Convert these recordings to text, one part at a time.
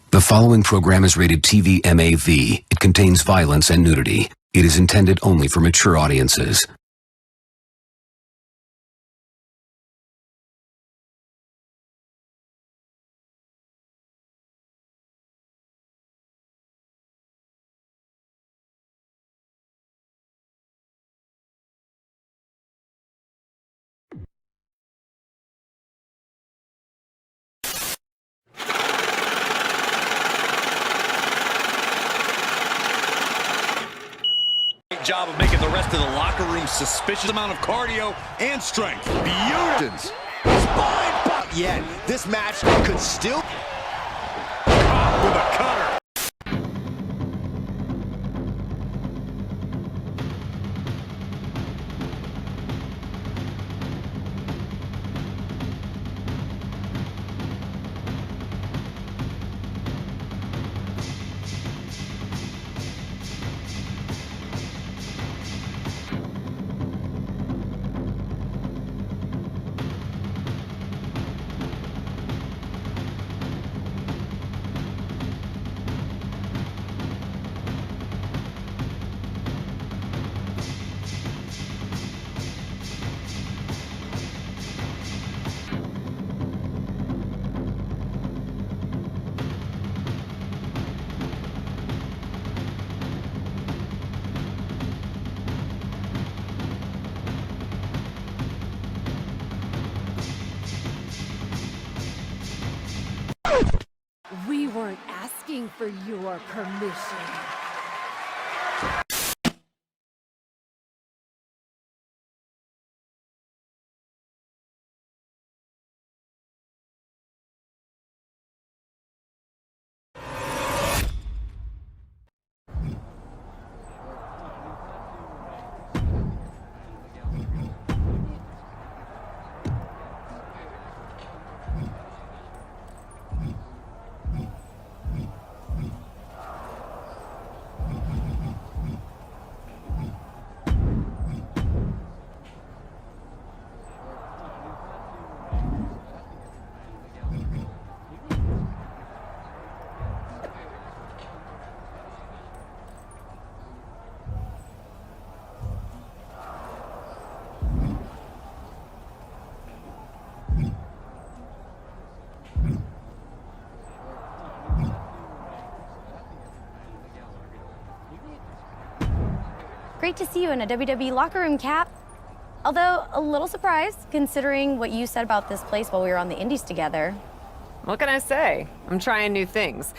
The following program is rated TV MAV. It contains violence and nudity. It is intended only for mature audiences. Job of making the rest of the locker room suspicious amount of cardio and strength. Beautiful. Spine pop yet. This match could still Caught with a cutter. We weren't asking for your permission. Great to see you in a WWE locker room, Cap. Although, a little surprised, considering what you said about this place while we were on the Indies together. What can I say? I'm trying new things.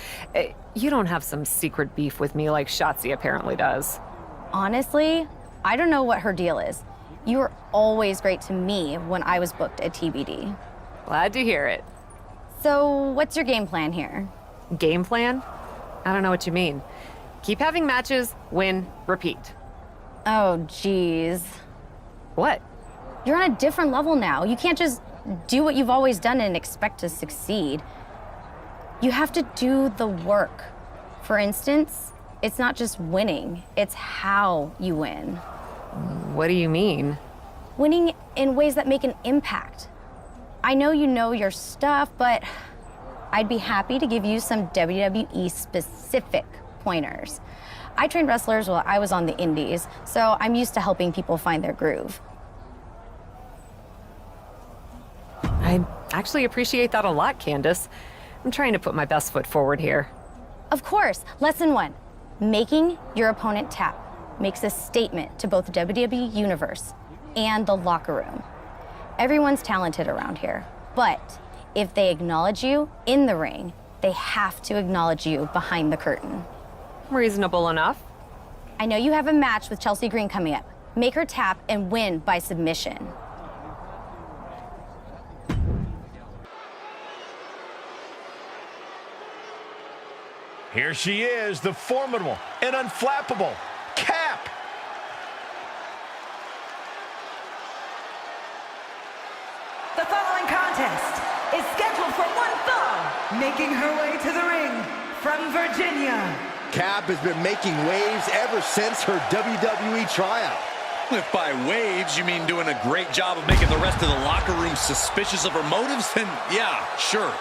You don't have some secret beef with me like Shotzi apparently does. Honestly, I don't know what her deal is. You were always great to me when I was booked at TBD. Glad to hear it. So, what's your game plan here? Game plan? I don't know what you mean. Keep having matches, win, repeat. Oh, geez. What? You're on a different level now. You can't just do what you've always done and expect to succeed. You have to do the work. For instance, it's not just winning, it's how you win. What do you mean? Winning in ways that make an impact. I know you know your stuff, but I'd be happy to give you some WWE specific pointers. I trained wrestlers while I was on the Indies, so I'm used to helping people find their groove. I actually appreciate that a lot, Candace. I'm trying to put my best foot forward here. Of course. Lesson 1. Making your opponent tap makes a statement to both the WWE Universe and the locker room. Everyone's talented around here, but if they acknowledge you in the ring, they have to acknowledge you behind the curtain. Reasonable enough. I know you have a match with Chelsea Green coming up. Make her tap and win by submission. Here she is, the formidable and unflappable Cap. The following contest is scheduled for one fall, making her way to the ring from Virginia. Cap has been making waves ever since her WWE tryout. If by waves you mean doing a great job of making the rest of the locker room suspicious of her motives, then yeah, sure.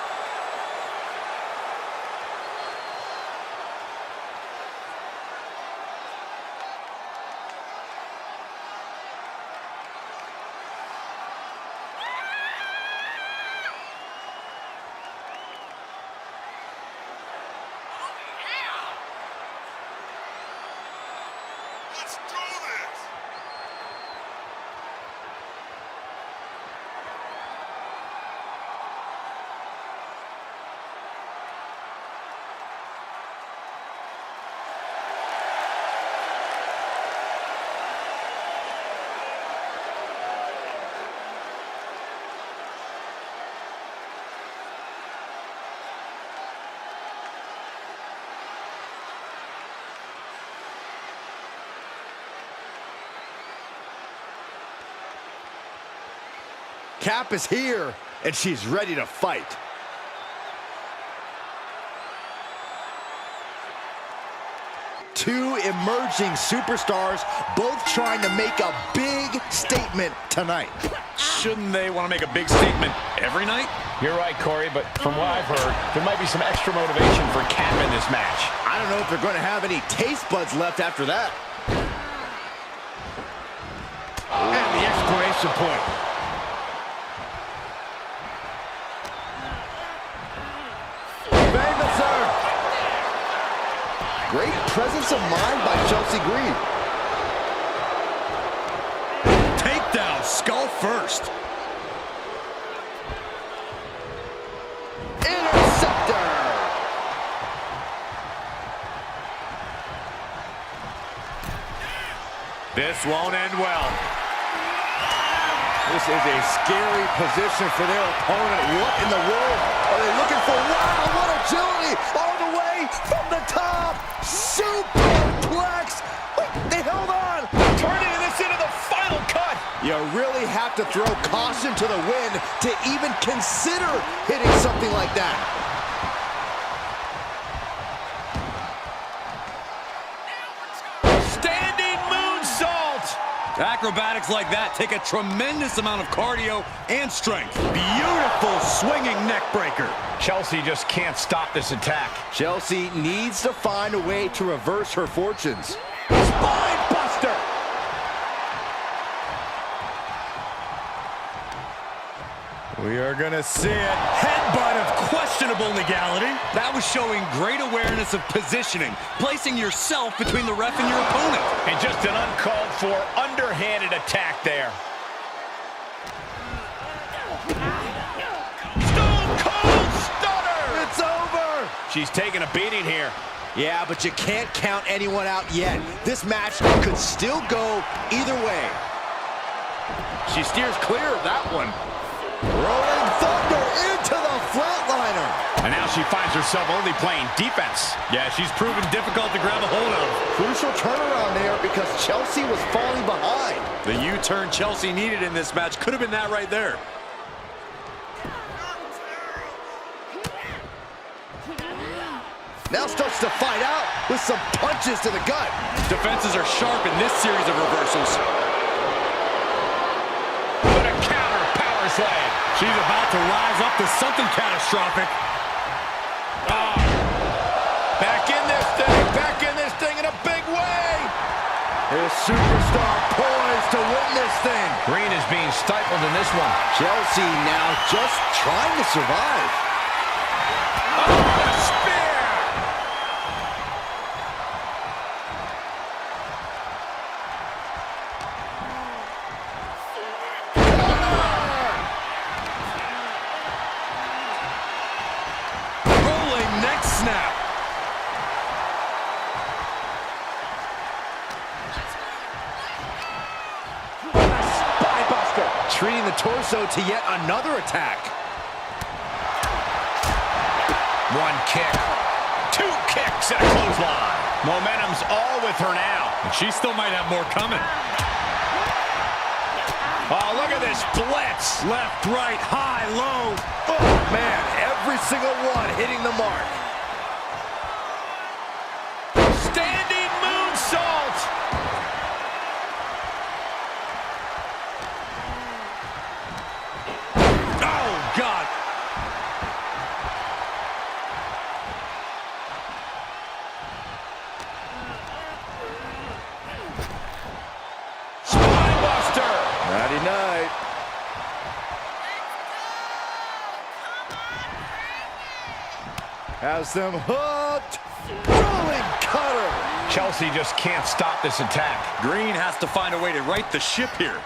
Cap is here, and she's ready to fight. Two emerging superstars, both trying to make a big statement tonight. Shouldn't they want to make a big statement every night? You're right, Corey, but from what I've heard, there might be some extra motivation for Cap in this match. I don't know if they're going to have any taste buds left after that. And the exclamation point. Great presence of mind by Chelsea Green. Takedown, skull first. Interceptor. This won't end well. This is a scary position for their opponent. What in the world are they looking for? Wow, what agility all the way from the top. Superplex. Wait, they held on. Turning this into the final cut. You really have to throw caution to the wind to even consider hitting something like that. Standing moonsault. Acrobatics like that take a tremendous amount of cardio and strength. Beautiful swinging neck breaker. Chelsea just can't stop this attack. Chelsea needs to find a way to reverse her fortunes. Spine buster. We are going to see it. Headbutt of questionable legality. That was showing great awareness of positioning, placing yourself between the ref and your opponent. And just an uncalled for, underhanded attack there. Stone Cold Stunner! It's over. She's taking a beating here. Yeah, but you can't count anyone out yet. This match could still go either way. She steers clear of that one. Rolling Thunder into the flatliner. And now she finds herself only playing defense. Yeah, she's proven difficult to grab a hold of. Crucial turnaround there because Chelsea was falling behind. The U-turn Chelsea needed in this match could have been that right there. Now starts to fight out with some punches to the gut. Defenses are sharp in this series of reversals. What a counter power slam. She's about to rise up to something catastrophic. Back in this thing in a big way. This superstar poised to win this thing. Green is being stifled in this one. Chelsea now just trying to survive. Oh, a spear! Rolling neck snap. Treating the torso to yet another attack. One kick. Two kicks and a clothesline. Momentum's all with her now. And she still might have more coming. Oh, look at this blitz. Left, right, high, low. Oh, man, every single one hitting the mark. Standing moonsault. Nighty-night. Has them hooked. Rolling cutter. Chelsea just can't stop this attack. Green has to find a way to right the ship here.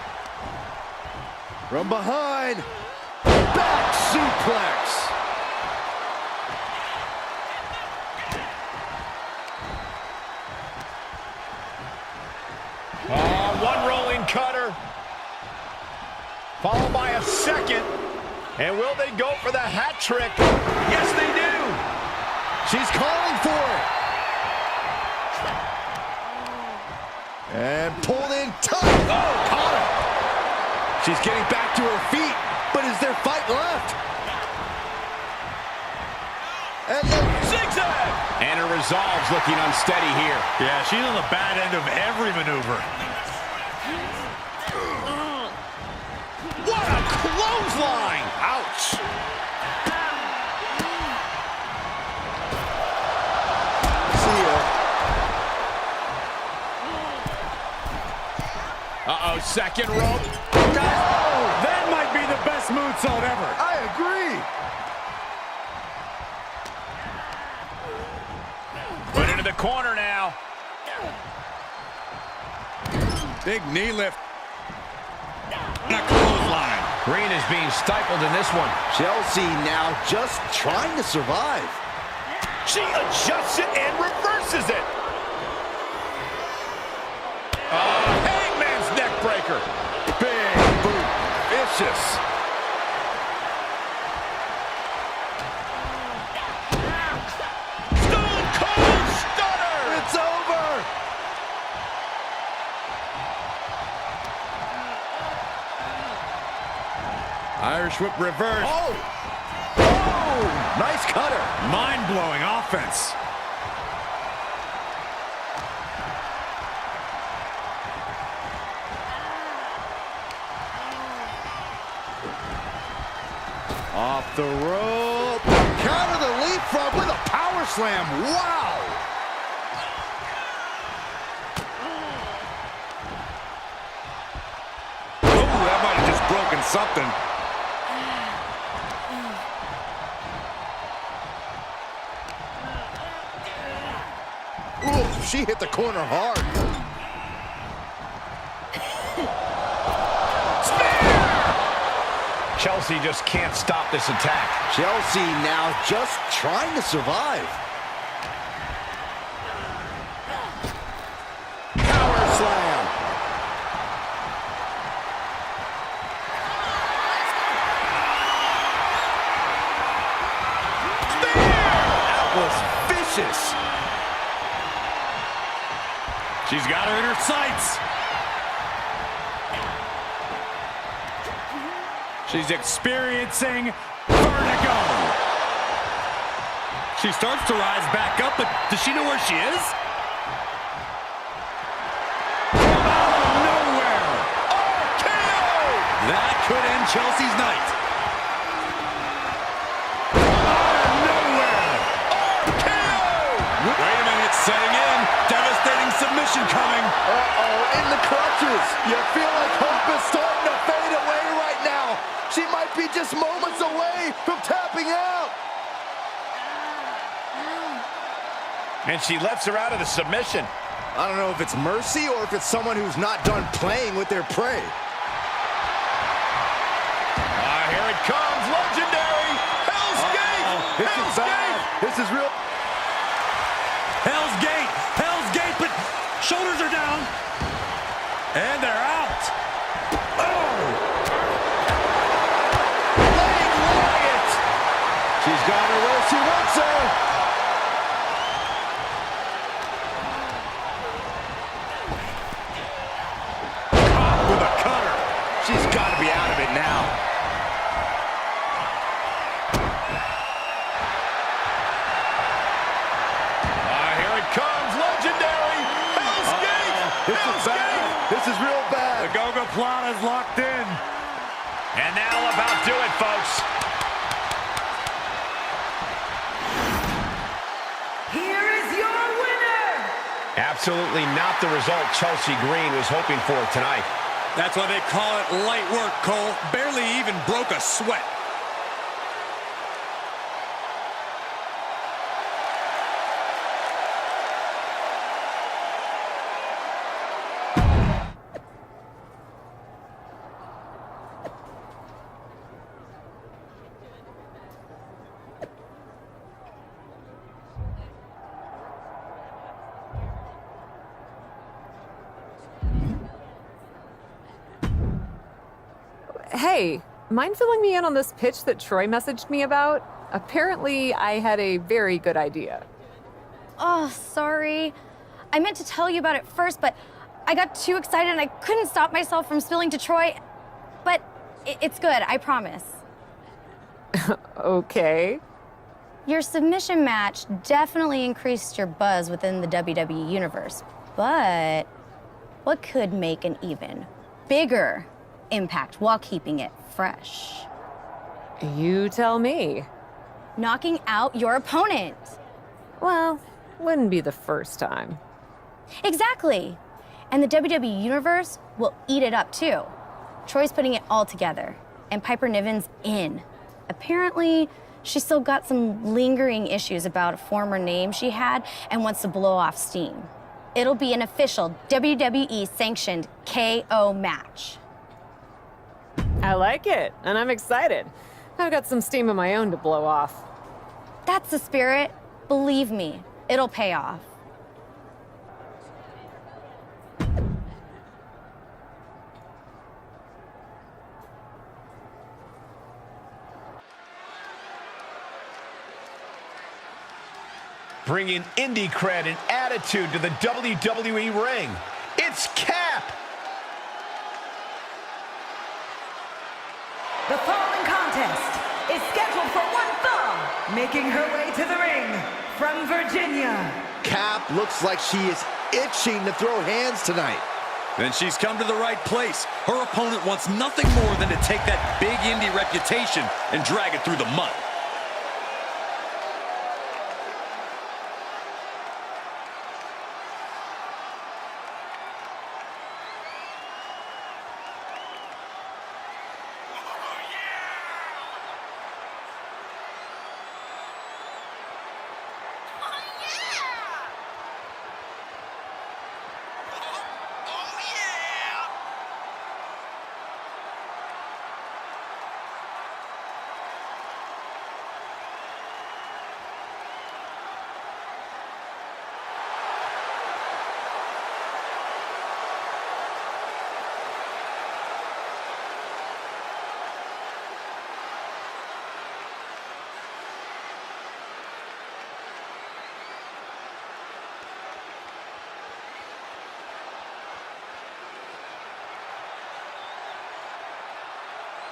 From behind. Back suplex. One rolling cutter. Followed by a second. And will they go for the hat trick? Yes, they do. She's calling for it. And pulled in tight. Oh, caught her. She's getting back to her feet, but is there fight left? And the zigzag. And her resolve's looking unsteady here. Yeah, she's on the bad end of every maneuver. What a clothesline! Ouch! See ya. Uh-oh, second rope. That might be the best moonsault ever. I agree. Put into the corner now. Big knee lift. And a clothesline. Green is being stifled in this one. Chelsea now just trying to survive. She adjusts it and reverses it. Hangman's neck breaker. Big boot. Vicious. Stone Cold Stunner. It's over. Irish whip reverse. Oh! Oh! Nice cutter. Mind-blowing offense. Off the rope. Counter the leapfrog with a power slam. Wow! Oh, that might have just broken something. Ooh, she hit the corner hard. Chelsea just can't stop this attack. Chelsea now just trying to survive. Power slam. That was vicious. She's got her in her sights. She's experiencing vertigo. She starts to rise back up, but does she know where she is? From out of nowhere. RKO! That could end Chelsea's night. From out of nowhere. RKO! Wait a minute, setting in. Devastating submission coming. Uh-oh, in the clutches. You feel like hope is starting to fade away right now. She might be just moments away from tapping out. And she lets her out of the submission. I don't know if it's mercy or if it's someone who's not done playing with their prey. Here it comes, legendary Hell's Gate! This is bad. This is real. Hell's Gate. Hell's Gate, but shoulders are down. And they're out. Oh! Leg riot. She's got her where she wants her. With a cutter. She's got to be out of it now. Here it comes, legendary Hell's Gate! This is bad. This is real bad. The Gogoplata's locked in. And that'll about do it, folks. Here is your winner! Absolutely not the result Chelsea Green was hoping for tonight. That's why they call it light work, Cole. Barely even broke a sweat. Hey, mind filling me in on this pitch that Troy messaged me about? Apparently, I had a very good idea. Oh, sorry. I meant to tell you about it first, but I got too excited and I couldn't stop myself from spilling to Troy. But it's good, I promise. Okay. Your submission match definitely increased your buzz within the WWE Universe. But what could make an even bigger impact while keeping it fresh? You tell me. Knocking out your opponent. Well, wouldn't be the first time. Exactly. And the WWE Universe will eat it up too. Troy's putting it all together, and Piper Niven's in. Apparently, she's still got some lingering issues about a former name she had and wants to blow off steam. It'll be an official WWE-sanctioned KO match. I like it, and I'm excited. I've got some steam of my own to blow off. That's the spirit. Believe me, it'll pay off. Bringing indie cred and attitude to the WWE ring. It's Cap. The following contest is scheduled for one fall. Making her way to the ring from Virginia. Cap looks like she is itching to throw hands tonight. Then she's come to the right place. Her opponent wants nothing more than to take that big indie reputation and drag it through the mud.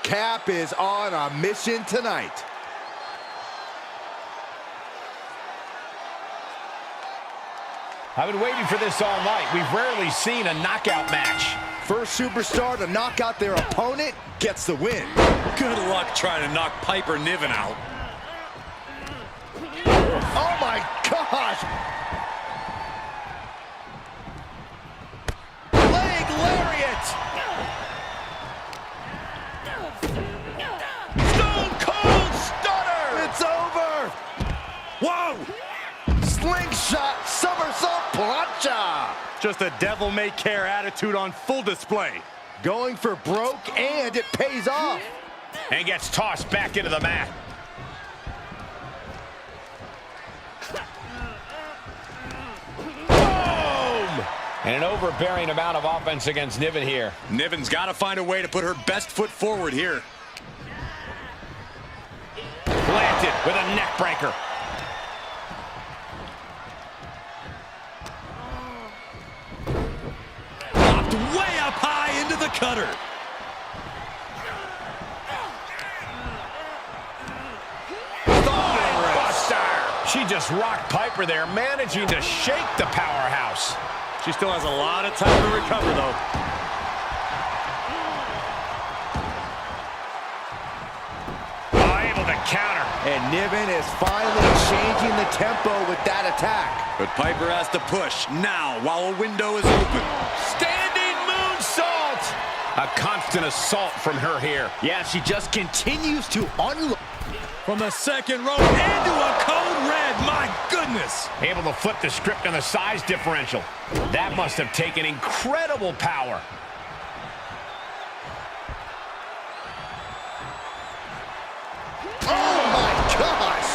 Cap is on a mission tonight. I've been waiting for this all night. We've rarely seen a knockout match. First superstar to knock out their opponent gets the win. Good luck trying to knock Piper Niven out. Oh my gosh! Leg lariat! Stone Cold Stunner! It's over! Whoa! Slingshot somersault plancha! Just a devil-may-care attitude on full display. Going for broke, and it pays off. And gets tossed back into the mat. Boom! And an overbearing amount of offense against Niven here. Niven's got to find a way to put her best foot forward here. Planted with a neck breaker. Popped way up high into the cutter. Buster. She just rocked Piper there, managing to shake the powerhouse. She still has a lot of time to recover, though. Able to counter. And Niven is finally changing the tempo with that attack. But Piper has to push now while a window is open. Standing moonsault. A constant assault from her here. Yeah, she just continues to unload. From the second row into a code red. My goodness. Able to flip the script on the size differential. That must have taken incredible power. Oh my gosh!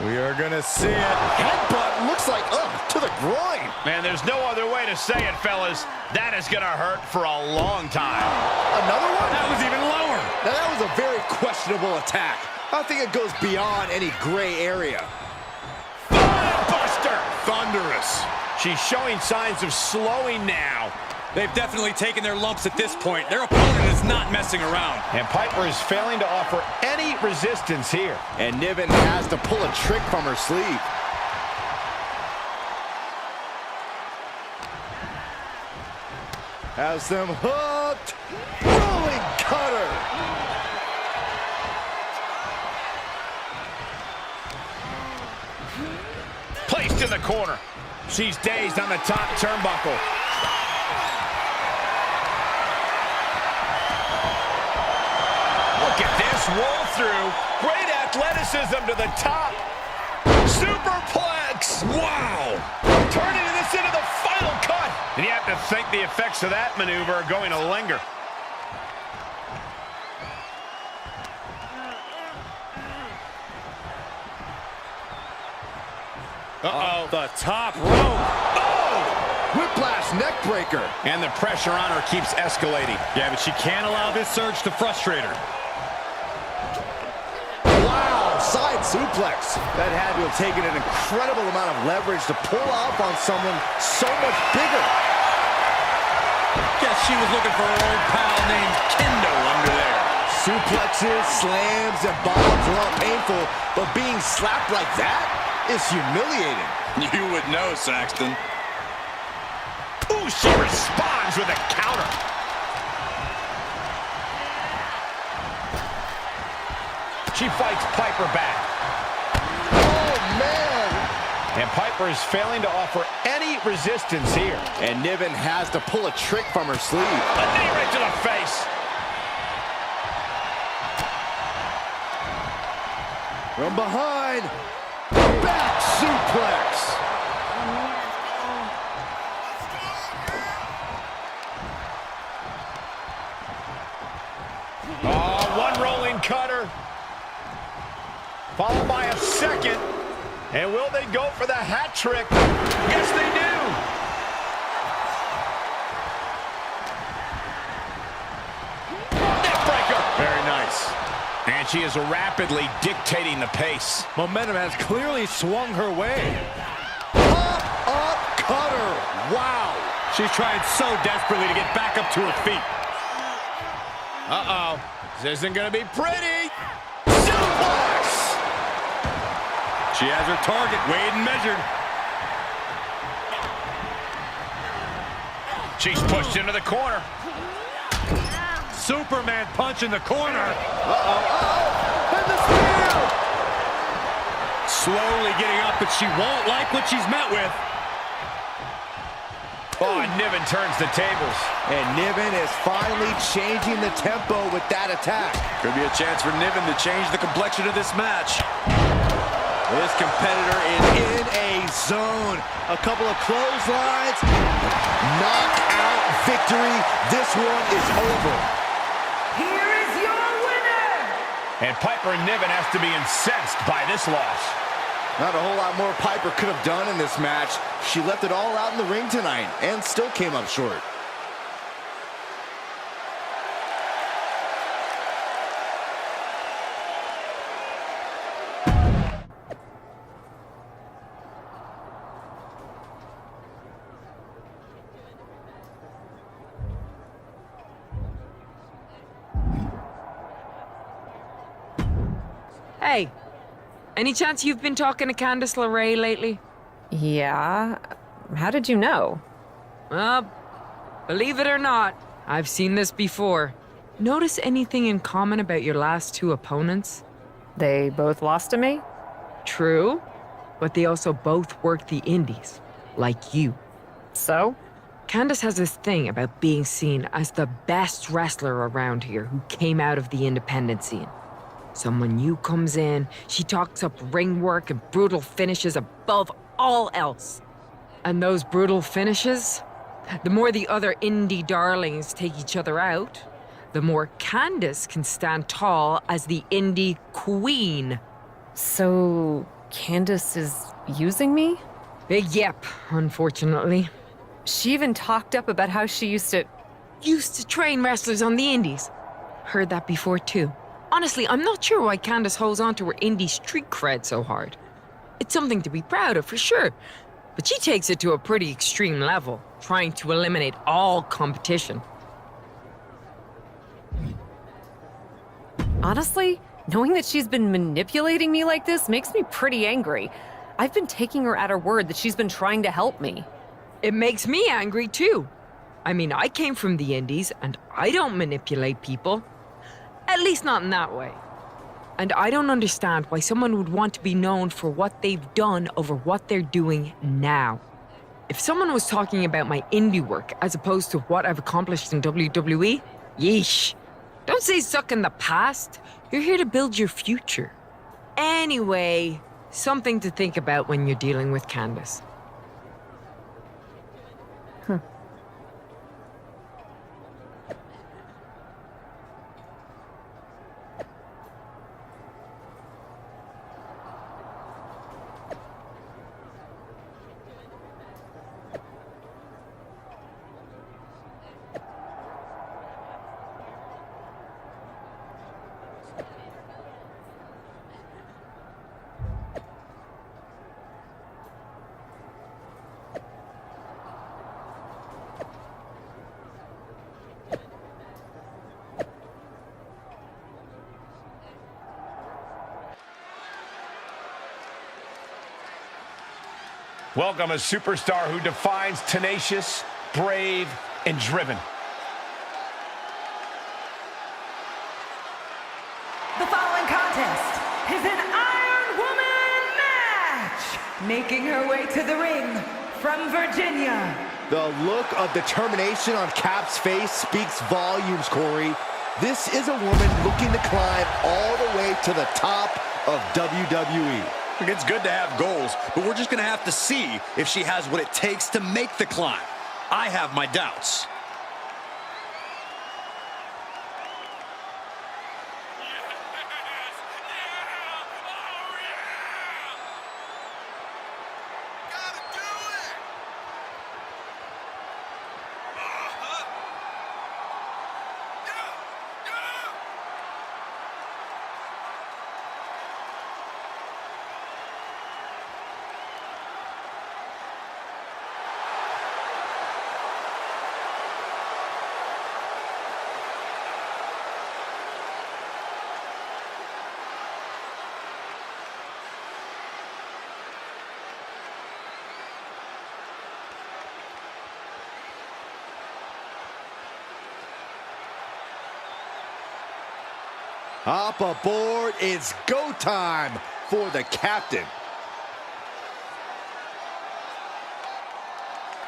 We are going to see it. Headbutt looks like, to the groin. Man, there's no other way to say it, fellas. That is going to hurt for a long time. Another one? That was even lower. Now that was a very questionable attack. I think it goes beyond any gray area. Buster! Thunderous. She's showing signs of slowing now. They've definitely taken their lumps at this point. Their opponent is not messing around. And Piper is failing to offer any resistance here. And Niven has to pull a trick from her sleeve. Has them hooked. Rolling cutter. Placed in the corner. She's dazed on the top turnbuckle. Look at this roll through. Great athleticism to the top. Superplex. Wow. Turning this into the final cut. And you have to think the effects of that maneuver are going to linger. Uh-oh. The top rope. Oh! Whiplash neck breaker. And the pressure on her keeps escalating. Yeah, but she can't allow this surge to frustrate her. Wow, side suplex. That had to have taken an incredible amount of leverage to pull off on someone so much bigger. Guess she was looking for her old pal named Kendo under there. Suplexes, slams, and bombs are all painful, but being slapped like that is humiliating. You would know, Saxton. Ooh, she responds with a counter. She fights Piper back. Oh, man. And Piper is failing to offer any resistance here. And Niven has to pull a trick from her sleeve. A knee right to the face. From behind, back suplex. Oh, one rolling cutter. Followed by a second. And will they go for the hat trick? Yes, they do. Neckbreaker. Very nice. And she is rapidly dictating the pace. Momentum has clearly swung her way. Up cutter. Wow. She's trying so desperately to get back up to her feet. Uh-oh. This isn't going to be pretty. Suplex. She has her target weighed and measured. She's pushed into the corner. Superman punch in the corner. And the spear. Slowly getting up, but she won't like what she's met with. Oh, and Niven turns the tables. And Niven is finally changing the tempo with that attack. Could be a chance for Niven to change the complexion of this match. This competitor is In a zone. A couple of clotheslines. Knockout victory. This one is over. Here is your winner! And Piper and Niven has to be incensed by this loss. Not a whole lot more Piper could have done in this match. She left it all out in the ring tonight and still came up short. Hey, any chance you've been talking to Candice LeRae lately? Yeah? How did you know? Well, believe it or not, I've seen this before. Notice anything in common about your last two opponents? They both lost to me? True, but they also both work the indies, like you. So? Candace has this thing about being seen as the best wrestler around here who came out of the independent scene. Someone new comes in, she talks up ring work and brutal finishes above all else. And those brutal finishes, the more the other indie darlings take each other out, the more Candace can stand tall as the indie queen. So, Candace is using me? Big yep, unfortunately. She even talked up about how she used to train wrestlers on the indies. Heard that before too. Honestly, I'm not sure why Candace holds on to her indie street cred so hard. It's something to be proud of for sure, but she takes it to a pretty extreme level, trying to eliminate all competition. Honestly, knowing that she's been manipulating me like this makes me pretty angry. I've been taking her at her word that she's been trying to help me. It makes me angry too. I mean, I came from the indies, and I don't manipulate people. At least not in that way. And I don't understand why someone would want to be known for what they've done over what they're doing now. If someone was talking about my indie work as opposed to what I've accomplished in WWE, yeesh. Don't say suck in the past. You're here to build your future. Anyway, something to think about when you're dealing with Candace. Welcome a superstar who defines tenacious, brave, and driven. The following contest is an Iron Woman match. Making her way to the ring from Virginia. The look of determination on Cap's face speaks volumes, Corey. This is a woman looking to climb all the way to the top of WWE. It's good to have goals, but we're just going to have to see if she has what it takes to make the climb. I have my doubts. Up aboard, it's go time for the captain.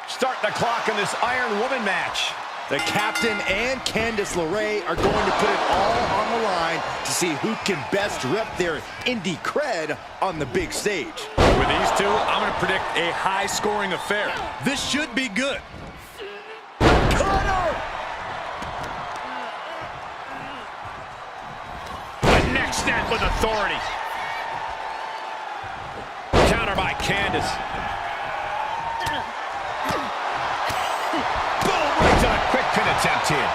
Start the clock in this Iron Woman match. The captain and Candice LeRae are going to put it all on the line to see who can best rep their indie cred on the big stage. With these two, I'm going to predict a high-scoring affair. This should be good. Cutter! A neck snap with authority. Counter by Candice. Quick pin attempt here.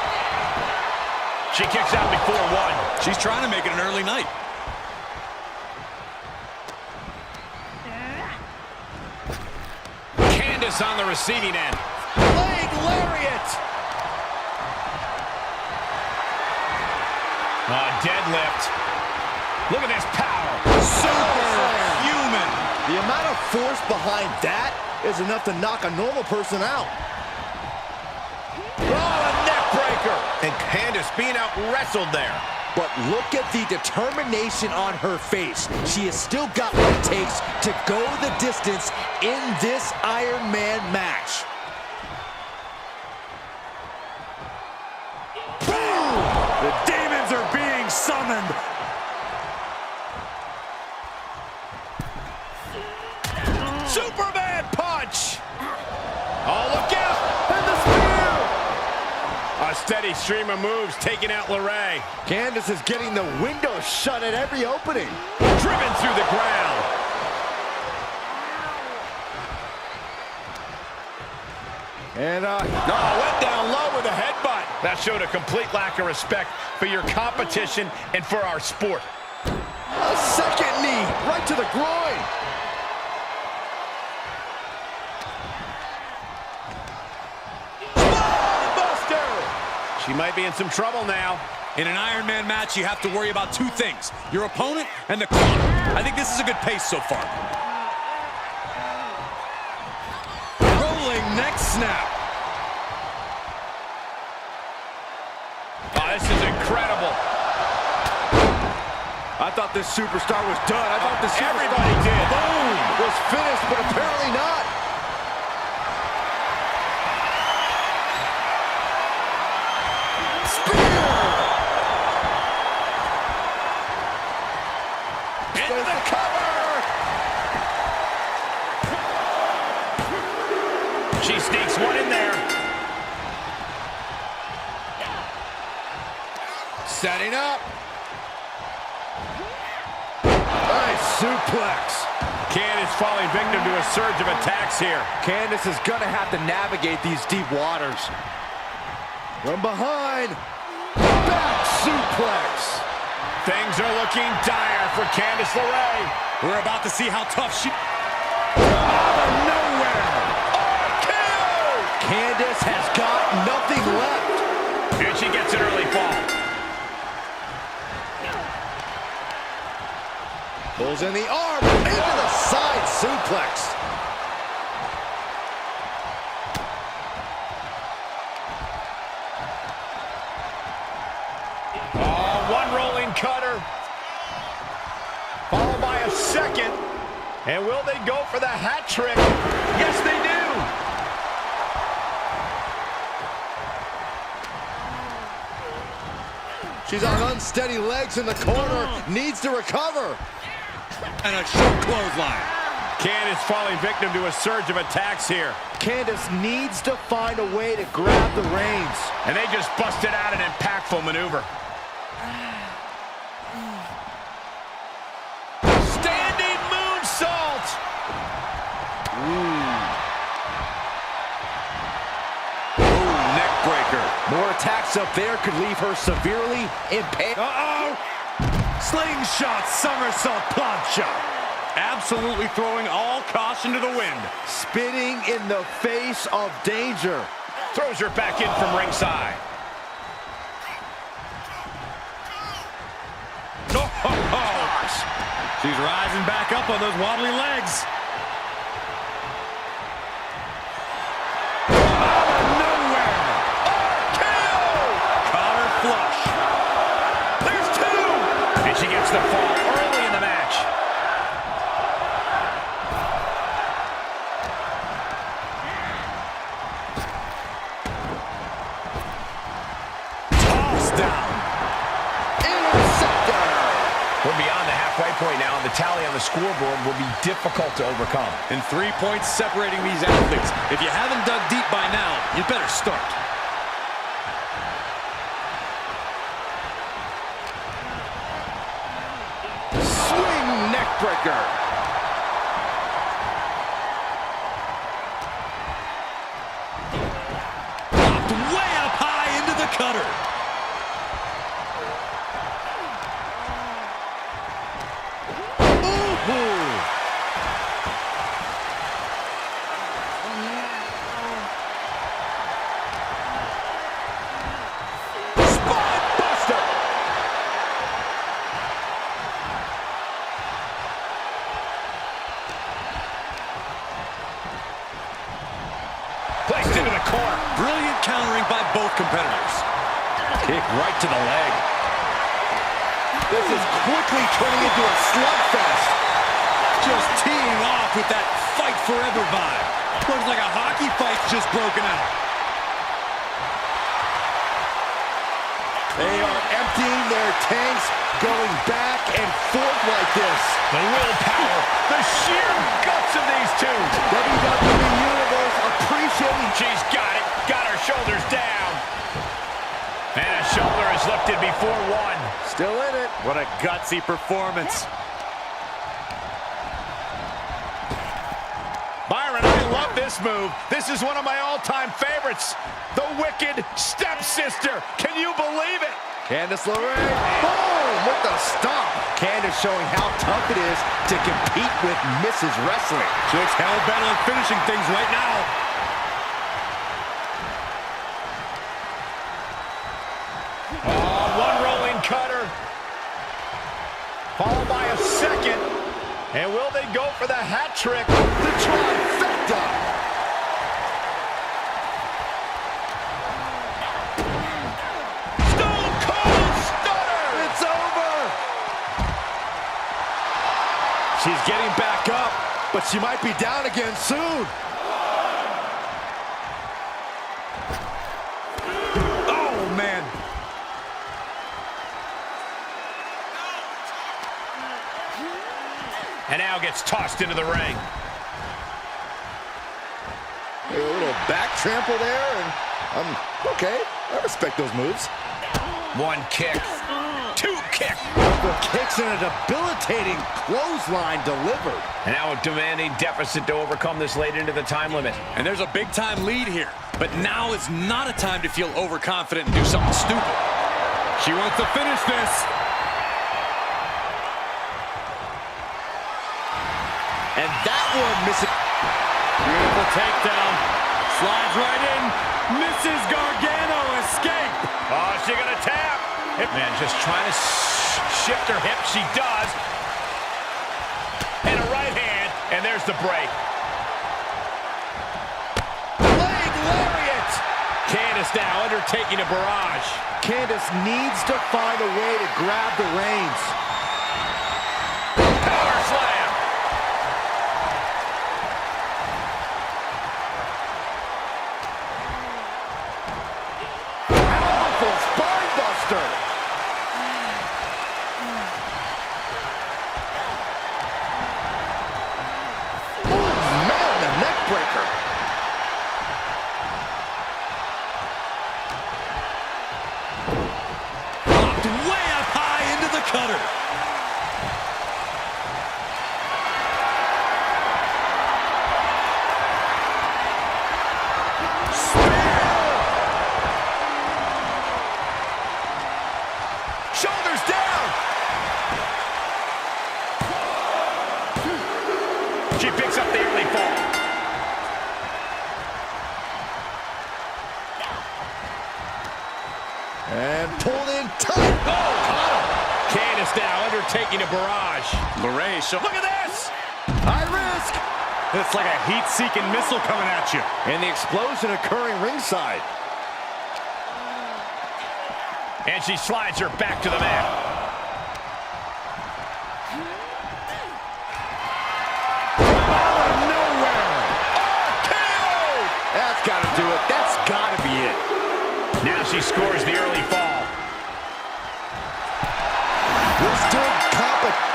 She kicks out before one. She's trying to make it an early night. Candice on the receiving end. Leg lariat! Deadlift. Look at this power. Superhuman. The amount of force behind that is enough to knock a normal person out. Oh, a neck breaker. And Candice being out-wrestled there. But look at the determination on her face. She has still got what it takes to go the distance in this Iron Man match. A steady stream of moves taking out LeRae. Candice is getting the window shut at every opening. Driven through the ground. And went down low with a headbutt. That showed a complete lack of respect for your competition and for our sport. a second knee right to the groin. She might be in some trouble now. In an Iron Man match, you have to worry about two things: your opponent and the clock. I think this is a good pace so far. Rolling neck snap. Oh, this is incredible. I thought this superstar was done. I thought this superstar everybody did. Boom! Was finished, but apparently not. Into the cover! She sneaks one in there. Setting up. Nice suplex. Candice falling victim to a surge of attacks here. Candice is going to have to navigate these deep waters. From behind. Back suplex. Things are looking dire for Candice LeRae. We're about to see how tough she... Out of nowhere. RKO! Candice has got nothing left. And she gets an early fall. Pulls in the arm into the side suplex. One rolling cutter, followed by a second. And will they go for the hat trick? Yes, they do. She's on unsteady legs in the corner, needs to recover. And a short clothesline. Candice falling victim to a surge of attacks here. Candice needs to find a way to grab the reins. And they just busted out an impactful maneuver. Standing moonsault. Ooh, Neck breaker. more attacks up there could leave her severely impaired. Uh-oh! Slingshot, somersault, plancha. Absolutely throwing all caution to the wind. Spitting in the face of danger. Throws her back in from ringside. Oh, she's rising back up on those wobbly legs. Out of nowhere. RKO! Caught her flush. There's two! And she gets the fall early in the match. Toss down. Interceptor. We're beyond the halfway point now, and the tally on the scoreboard will be difficult to overcome. And 3 points separating these athletes. If you haven't dug deep by now, you better start. Swing neckbreaker. Popped way up high into the cutter. Placed into the corner. Brilliant countering by both competitors. Kick right to the leg. This is quickly turning into a slugfest. Just teeing off with that fight forever vibe. Looks like a hockey fight's just broken out. They are emptying their tanks, going back and forth like this. The willpower, the sheer guts of these two. WWE Universe appreciating. She's got it, got her shoulders down. connected before one. Still in it. What a gutsy performance. Byron, I love this move. This is one of my all-time favorites. The Wicked Stepsister. Can you believe it? Candice LeRae, boom, with the stomp. Candice showing how tough it is to compete with Mrs. Wrestling. She looks hell-bent on finishing things right now. Oh, one rolling cutter. Followed by a second. And will they go for the hat trick? The trifecta. Stone Cold Stunner! It's over. She's getting back up. But she might be down again soon. Oh, man. And now gets tossed into the ring. A little back trample there, and okay. I respect those moves. One kick. Two kick. The kicks and a debilitating clothesline delivered. And now a demanding deficit to overcome this late into the time limit. And there's a big-time lead here. But now is not a time to feel overconfident and do something stupid. She wants to finish this. And that one missing. Beautiful takedown. Slides right in. Mrs. Gargano escape. Oh, is she gonna tap? Man, just trying to shift her hip. She does. And a right hand. And there's the break. Leg lariat. Candice now undertaking a barrage. Candice needs to find a way to grab the reins. Power slam. Powerful spine buster. Oh, man, the neck breaker. Popped way up high into the cutter. Shoulders down. She picks up the early fall. And pulled in tight. Oh, Candice now undertaking a barrage. LeRae, look at this. high risk. It's like a heat-seeking missile coming at you. And the explosion occurring ringside. And she slides her back to the mat. Out of nowhere. RKO. That's got to do it. That's got to be it. Now she scores the early fall. Withstood competition.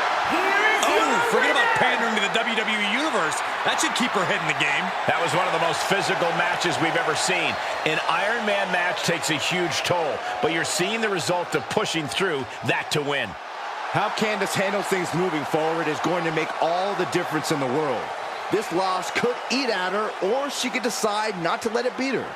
Oh, forget about pandering to the WWE Universe. That should keep her head in the game. That was one of the most physical matches we've ever seen. An Iron Man match takes a huge toll, but you're seeing the result of pushing through that to win. How Candice handles things moving forward is going to make all the difference in the world. This loss could eat at her, or she could decide not to let it beat her.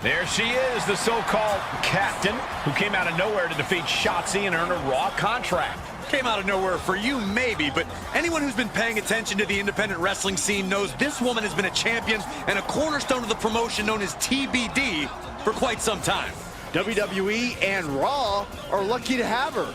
There she is, the so-called captain, who came out of nowhere to defeat Shotzi and earn a Raw contract. Came out of nowhere for you, maybe, but anyone who's been paying attention to the independent wrestling scene knows this woman has been a champion and a cornerstone of the promotion known as TBD for quite some time. WWE and Raw are lucky to have her.